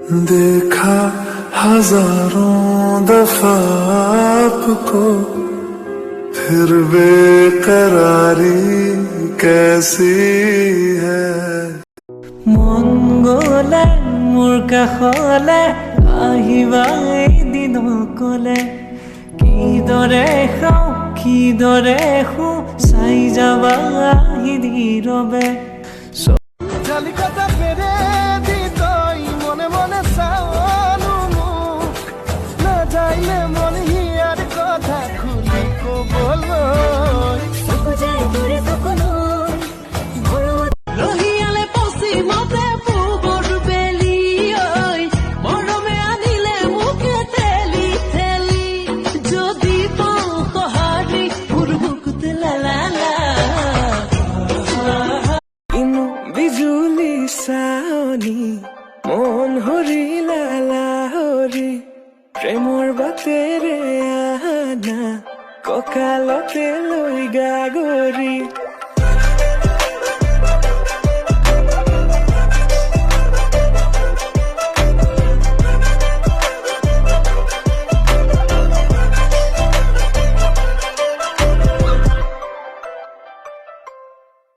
देखा हजारों दफा आपको, फिर बेकरारी कैसी है। মন গলে মোৰ কাষলে আহিবা এদিন অকলে, কিদৰে খাওঁ কিদৰে শু চাই যাবা আহি নীৰৱে। জালিকাটা পেরে দিতই মনে মনে চাওয়ানো মুখ, না যাইলে মন হিয়ার কথা খুলি কবলো। রহিয়ালে পশ্চিমতে পূবৰ বেলি, মৰমে আনিলে মুকে ঠেলি ঠেলি, যদি পাওঁ সঁহাৰি মোৰ বুকুত লালালা। ইনো বিজুলি চাৱনি মন হৰিলা লাহৰি, প্ৰেমৰ বাটেৰে আহা কঁকালতে লৈ গাগৰি।